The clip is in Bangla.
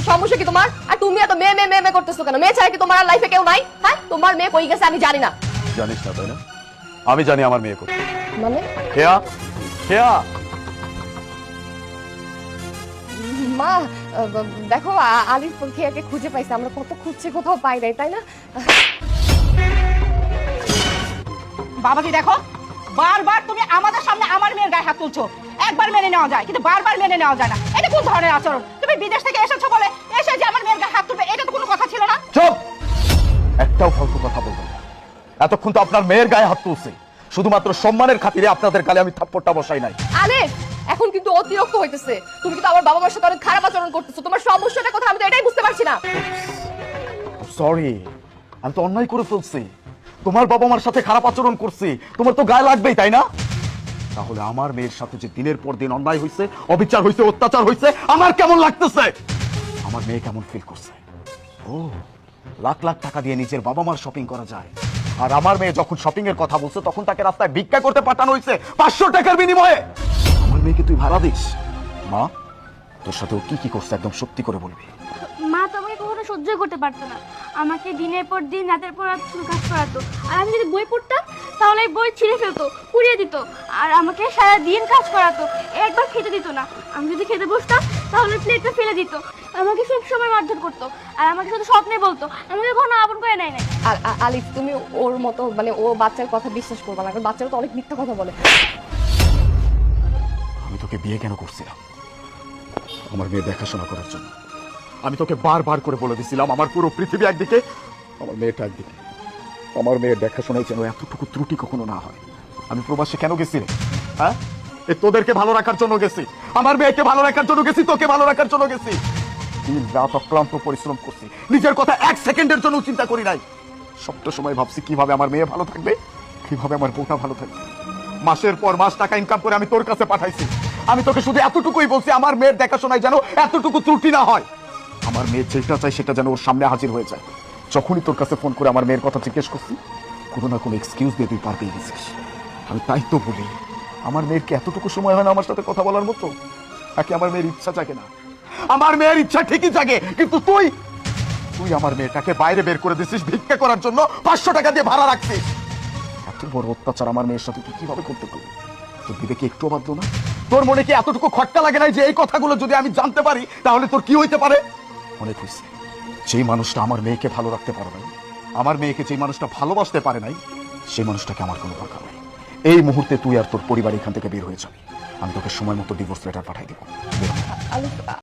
সমস্যা কি তোমার? আর তুমি এত মেয়ে মেয়ে মেয়ে করতেছো কেন? মেয়ে ছাড়া কি তোমার লাইফে কেউ নাই? হ্যাঁ, তোমার মেয়ে কই গেছে আমি জানি না। জানিস না তাই না? আমি জানি আমার মেয়ে কোথায়। মানে কেয়া কেয়া মা, দেখো আলিফ খেয়াকে খুঁজে পাইছে, আমরা কত খুঁজছি কোথাও পাই নাই, তাই না? বাবাজি দেখো, বারবার তুমি আমাদের সামনে আমার মেয়ের গায়ে হাত তুলছো। একবার মেনে নেওয়া যায়, কিন্তু বারবার মেনে নেওয়া যায় না। এটা কোন ধরনের আচরণ? তুমি বিদেশ থেকে এসেছো বলে এসে যে আমার মেয়ের গায়ে হাত তুলবে, এটা তো কোনো কথা ছিল না। চুপ! একটাও ফালতু কথা বলবেন না। এতক্ষণ তো আপনার মেয়ের গায়ে হাত তুলছে, শুধুমাত্র সম্মানের খাতিরে আপনাদের গালে আমি থাপ্পড়টা বসাই নাই। আলিফ, এখন কিন্তু অতিরিক্ত হইতেছে। তুমি কিন্তু আমার বাবা মার সাথে অনেক খারাপ আচরণ করতেছো। তোমার সমস্যাটা কথা আমি তো এটাই বুঝতে পারছি না। সরি, আমি তো অন্যায় করে ফেলছি। তোমার বাবা মার সাথে খারাপ আচরণ করছি, তোমার তো গায়ে লাগবেই তাই না? তাহলে আমার মেয়ের সাথে যে দিনের পর দিন অন্যায় হয়েছে, অবিচার হয়েছে, অত্যাচার হয়েছে, আমার কেমন লাগতেছে? আমার মেয়ে কেমন ফিল করছে? ও, লাখ লাখ টাকা দিয়ে নিজের বাবা মার শপিং করা যায়, আর আমার মেয়ে যখন শপিং এর কথা বলছে তখন তাকে রাস্তায় ভিক্ষা করতে পাঠানো হয়েছে 500 টাকার বিনিময়ে। আমার মেয়েকে তুই ভাড়া দিস? মা, তোর সাথে ও কি কি করছে একদম সত্যি করে বলবি। মা তো আমাকে কখনো সহ্য করতে পারতো না। আমাকে দিনের পর দিন রাতের পর রাত শুধু কাজ করাতো। আর আমি যদি বই পড়তাম তাহলে এই বই ছিঁড়ে ফেলতো, পুড়িয়ে দিত। আর আমাকে সারা দিন কাজ করাতো, একবার খেতে দিত না। আমি যদি খেতে বসতাম তাহলে প্লেটটা ফেলে দিত। আমাকে সব সময় মারধর করতো, আর আমাকে শুধু স্বপ্নে বলতো। আমাকে কখনো আপন করে নেয় নাই। আর আলিফ, তুমি ওর মতো মানে ও বাচ্চার কথা বিশ্বাস করবে না, কারণ বাচ্চারা তো অনেক মিথ্যা কথা বলে। আমি তোকে বিয়ে কেন করছিলাম? আমার মেয়ে দেখাশোনা করার জন্য। আমি তোকে বারবার করে বলে দিছিলাম আমার পুরো পৃথিবী একদিকে, আমার মেয়েটা একদিকে। আমার মেয়ের দেখাশোনায় যেন এতটুকু ত্রুটি কখনো না হয়। আমি প্রবাসে কেন গেছি রে? হ্যাঁ, তোদেরকে ভালো রাখার জন্য গেছি, আমার মেয়েকে ভালো রাখার জন্য গেছি, তোকে ভালো রাখার জন্য গেছি। দিন রাত অক্লান্ত পরিশ্রম করছি, নিজের কথা এক সেকেন্ডের জন্য চিন্তা করি নাই। সবটা সময় ভাবছি কিভাবে আমার মেয়ে ভালো থাকবে, কিভাবে আমার বউটা ভালো থাকবে। মাসের পর মাস টাকা ইনকাম করে আমি তোর কাছে পাঠাইছি। আমি তোকে শুধু এতটুকুই বলছি, আমার মেয়ের দেখাশোনায় যেন এতটুকু ত্রুটি না হয়। আমার মেয়ে যেটা চাই সেটা যেন ওর সামনে হাজির হয়ে যায়। যখনই তোর কাছে ফোন করে আমার মেয়ের কথা জিজ্ঞেস করছি, কোনো না কোনো এক্সকিউজ দিয়ে তুই পার পেয়ে গেছিস। আমি তাই তো বলি, আমার মেয়ের কি এতটুকু সময় হয় না আমার সাথে কথা বলার মতো? নাকি আমার মেয়ের ইচ্ছা জাগে না? আমার মেয়ের ইচ্ছা ঠিকই জাগে, কিন্তু তুই আমার মেয়েটাকে বাইরে বের করে দিছিস ভিক্ষা করার জন্য, 500 টাকা দিয়ে ভাড়া রাখছিস। এত বড় অত্যাচার আমার মেয়ের সাথে তুই কিভাবে করতে পারলি? তোর বিবেকে একটু বাধ্য না? তোর মনে কি এতটুকু খটকা লাগে নাই যে এই কথাগুলো যদি আমি জানতে পারি তাহলে তোর কি হইতে পারে? অনেক হয়েছে। যেই মানুষটা আমার মেয়েকে ভালো রাখতে পারে নাই, আমার মেয়েকে যেই মানুষটা ভালোবাসতে পারে নাই, সেই মানুষটাকে আমার কোনো দরকার নাই। এই মুহূর্তে তুই আর তোর পরিবার এখান থেকে বের হয়ে যাবি। আমি তোকে সময় মতো ডিভোর্স লেটার পাঠাই দেবো। আলিফ,